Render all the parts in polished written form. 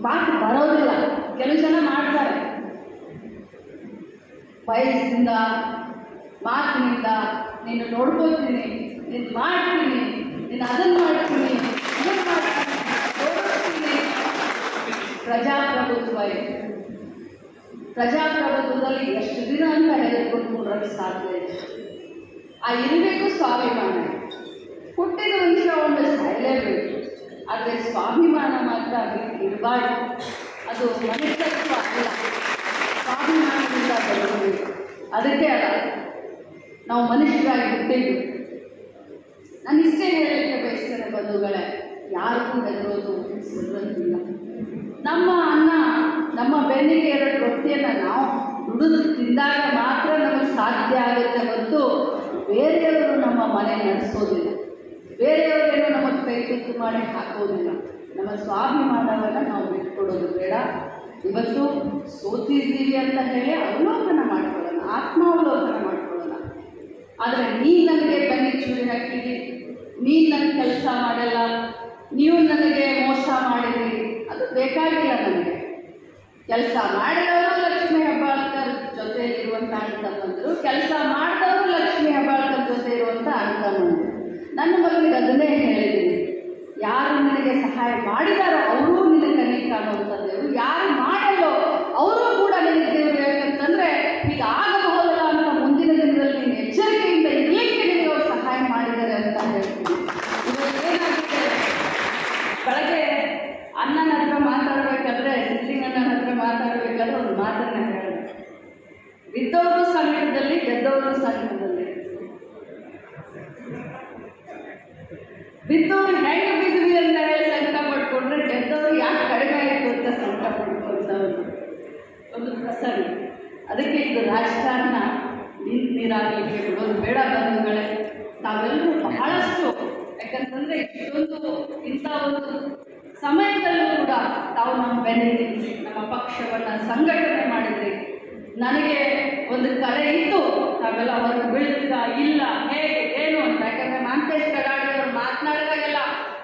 ಮಾತು ಬರೋದಿಲ್ಲ. ಕೆಲವು ಜನ ಮಾಡ್ತಾರೆ, ವಯಸ್ಸಿನಿಂದ ಮಾತಿನಿಂದ ನೀನು ನೋಡ್ಕೋತೀನಿ, ನೀನು ಮಾಡ್ತೀನಿ, ನೀನು ಅದನ್ನು ಮಾಡ್ತೀನಿ, ಇದನ್ನು ಮಾಡ್ತೀನಿ, ನೋಡ್ತೀನಿ. ಪ್ರಜಾಪ್ರಭುತ್ವದಲ್ಲಿ ಎಷ್ಟು ದಿನ ಅಂತ ಹೆದರ್ಕೊಂಡು ಸಾಧ್ಯ ಇದೆ. ಆ ಇರಬೇಕು ಸ್ವಾಭಿಮಾನ. ಹುಟ್ಟಿದ ಮನುಷ್ಯ ಒಂದು ಸಾಯಲೇಬೇಕು, ಆದರೆ ಸ್ವಾಭಿಮಾನ ಮಾತ್ರ ಇರಬಾರ್ದು. ಅದು ಮನುಷ್ಯತ್ವ ಅಲ್ಲ, ಸ್ವಾಭಿಮಾನದಿಂದ ಬರಬೇಕು. ಅದಕ್ಕೆ ಅಲ್ಲ ನಾವು ಮನುಷ್ಯರಾಗಿ ಹುಟ್ಟಿದ್ದು. ನಾನು ಇಷ್ಟೇ ಹೇಳಲಿಕ್ಕೆ ಬಯಸ್ತೇನೆ ಬಂಧುಗಳೇ, ಯಾರಿಗೂ ಹೆದರೋದು ಸಿಗೋದಿಲ್ಲ. ನಮ್ಮ ಅನ್ನ, ನಮ್ಮ ಬೆನ್ನಿಗೆ 2 ರೊಟ್ಟಿಯನ್ನು ನಾವು ದುಡಿದು ತಿಂದಾಗ ಮಾತ್ರ ನಮಗೆ ಸಾಧ್ಯ ಆಗುತ್ತೆ ಹೊರತು ಬೇರೆಯವರು ನಮ್ಮ ಮನೆ ನಡೆಸೋದಿಲ್ಲ, ಬೇರೆಯವರೇನು ನಮಗೆ ಕೈ ತುತ್ತು ಮಾಡಿ ಹಾಕೋದಿಲ್ಲ. ನಮ್ಮ ಸ್ವಾಭಿಮಾನವನ್ನು ನಾವು ಬಿಟ್ಕೊಡೋದು ಬೇಡ. ಇವತ್ತು ಸೋತಿದ್ದೀವಿ ಅಂತ ಹೇಳಿ ಅವಲೋಕನ ಮಾಡ್ಕೊಳ್ಳೋಣ, ಆತ್ಮಾವಲೋಕನ ಮಾಡ್ಕೊಳ್ಳೋಣ. ಆದರೆ ನೀನು ನನಗೆ ಬೆನ್ನಿ ಚೂರಿ ಹಾಕಿರಿ, ನೀನು ನನ್ನ ಕೆಲಸ ಮಾಡಲ್ಲ, ನೀವು ನನಗೆ ಮೋಸ ಮಾಡಿರಿ, ಅದು ಬೇಕಾಗಿಲ್ಲ ನನಗೆ. ಕೆಲಸ ಮಾಡಿದವರು ಲಕ್ಷ್ಮೀ ಹೆಬ್ಬಾಳ್ಕರ್ ಜೊತೆ ಇರುವಂಥ ಅಣ್ಣ ತಮ್ಮಂದರು, ಕೆಲಸ ಮಾಡಿದವರು ಲಕ್ಷ್ಮೀ ಹೆಬ್ಬಾಳ್ಕರ್ ಜೊತೆ ಇರುವಂಥ ಅಣ್ಣ ತಮ್ಮಂದರು. ನನ್ನ ಮಗನಿಗೆ ಅದನ್ನೇ ಹೇಳಿದ್ದೀನಿ, ಯಾರು ನಿನಗೆ ಸಹಾಯ ಮಾಡಿದಾರೋ ಅವರು ನಿನಗೆ ಕಣ್ಣಿ ಕಾಣುವಂಥದ್ದೇವರು, ಯಾರು ಮಾಡಲ್ಲೋ ಅವರು ಕೂಡ ನಿನಗೆ ದೇವರು. ಯಾಕಂತಂದರೆ ಈಗ ಆಗಬಹುದಲ್ಲ ಅಂತ ಮುಂದಿನ ದಿನದಲ್ಲಿ ನೀನು ಎಚ್ಚರಿಕೆಯಿಂದ ಇರಲಿಕ್ಕೆ ನಿನಗೆ ಅವರು ಸಹಾಯ ಮಾಡಿದ್ದಾರೆ ಅಂತ ಹೇಳ್ತೀನಿ. ಏನಾಗಿದೆ, ಬೆಳಗ್ಗೆ ಅಣ್ಣನ ಹತ್ರ ಮಾತಾಡಬೇಕಾದ್ರೆ, ಸಿದ್ಲಿಂಗಣ್ಣನ ಹತ್ರ ಮಾತಾಡಬೇಕಾದ್ರೆ ಒಂದು ಮಾತನ್ನು ಹೇಳಿದೆ, ಬಿದ್ದವರು ಸಂಕಟದಲ್ಲಿ, ಗೆದ್ದವರು ಸಂಕಟದಲ್ಲಿ. ಬಿದ್ದವರು ಹೆಂಗೆ ಬಿದ್ವಿ ಅಂತ ಹೇಳಿ ಸಂಕಟ ಪಡ್ಕೊಂಡ್ರೆ, ಗೆದ್ದವರು ಯಾಕೆ ಕಡಿಮೆ ಆಯಿತು ಅಂತ ಸಂಕಟ ಪಡ್ಕೊಂಡವರು ಒಂದು ಪ್ರಸಂಗ. ಅದಕ್ಕೆ ಇದು ರಾಜಕಾರಣ ನೀರಾಗಲಿಕ್ಕೆ ಬಿಡೋದು ಬೇಡ ಬಂಧುಗಳೇ. ತಾವೆಲ್ಲರೂ ಬಹಳಷ್ಟು, ಯಾಕಂತಂದರೆ ಇಷ್ಟೊಂದು ಇಂಥ ಒಂದು ಸಮಯದಲ್ಲೂ ಕೂಡ ತಾವು ನಮ್ಮ ಬೆನ್ನಿಗೆ ನಮ್ಮ ಪಕ್ಷವನ್ನು ಸಂಘಟನೆ ಮಾಡಿದ್ರಿ. ನನಗೆ ಒಂದು ಕರೆ ಇತ್ತು, ತಾವೆಲ್ಲ ಹೊರಗೆ ಬೀಳ್ತೀರಾ ಇಲ್ಲ ಹೇಗೆ ಏನು ಅಂತ. ಯಾಕಂದರೆ ಮಾಂತೇಶ್ ಕಡಾಡಿಯವರು ಮಾತನಾಡಿದಾಗೆಲ್ಲ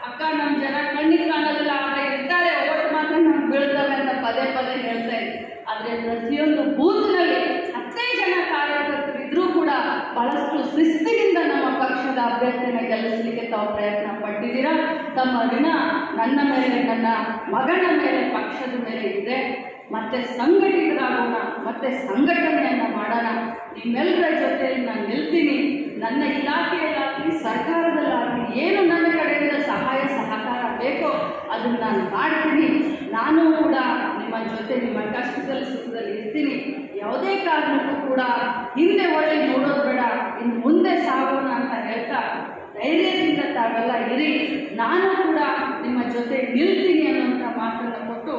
ಅಕ್ಕ ನಮ್ಮ ಜನ ಕಣ್ಣಿಗೆ ಕಾಣೋದಿಲ್ಲ, ಆದರೆ ಇರ್ತಾರೆ, ಓಟ್ ಮಾತ್ರ ನಮ್ಗೆ ಬೀಳ್ತವೆ ಅಂತ ಪದೇ ಪದೇ ಹೇಳ್ತಾ ಇದ್ದೆ. ಆದರೆ ಪ್ರತಿಯೊಂದು ಬೂತ್ನಲ್ಲಿ 15 ಜನ ಕಾರ್ಯಕರ್ತರಿದ್ರೂ ಕೂಡ ಬಹಳಷ್ಟು ಶಿಸ್ತಿನಿಂದ ನಮ್ಮ ಪಕ್ಷದ ಅಭ್ಯರ್ಥಿಯನ್ನು ಗೆಲ್ಲಿಸಲಿಕ್ಕೆ ತಾವು ಪ್ರಯತ್ನ ಪಟ್ಟಿದ್ದೀರಾ. ತಮ್ಮ ಋಣ ನನ್ನ ಮೇಲೆ, ನನ್ನ ಮಗನ ಮೇಲೆ, ಪಕ್ಷದ ಮೇಲೆ ಇದೆ. ಮತ್ತೆ ಸಂಘಟಿತರಾಗೋಣ, ಮತ್ತೆ ಸಂಘಟನೆಯನ್ನು ಮಾಡೋಣ. ನಿಮ್ಮೆಲ್ಲರ ಜೊತೆಯಲ್ಲಿ ನಾನು ನಿಲ್ತೀನಿ. ನನ್ನ ಇಲಾಖೆಯಲ್ಲಾಗಲಿ ಸರ್ಕಾರದಲ್ಲಾಗಲಿ ಏನು ನನ್ನ ಕಡೆಯಿಂದ ಸಹಾಯ ಸಹಕಾರ ಬೇಕೋ ಅದನ್ನು ನಾನು ಮಾಡ್ತೀನಿ. ನಾನು ಕೂಡ ನಿಮ್ಮ ಜೊತೆ, ನಿಮ್ಮ ಕಷ್ಟದಲ್ಲಿ ಸುಖದಲ್ಲಿ ಇರ್ತೀನಿ. ಯಾವುದೇ ಕಾರಣಕ್ಕೂ ಕೂಡ ಹಿಂದೆ ಒಳ್ಳೆ ನೋಡೋದು ಬೇಡ, ಇನ್ನು ಮುಂದೆ ಸಾಗೋಣ ಅಂತ ಹೇಳ್ತಾ ಧೈರ್ಯದಿಂದ ತಾವೆಲ್ಲ ಇರಿ. ನಾನು ಕೂಡ ನಿಮ್ಮ ಜೊತೆ ನಿಲ್ತೀನಿ ಅನ್ನುವಂಥ ಮಾತನ್ನು ಕೊಟ್ಟು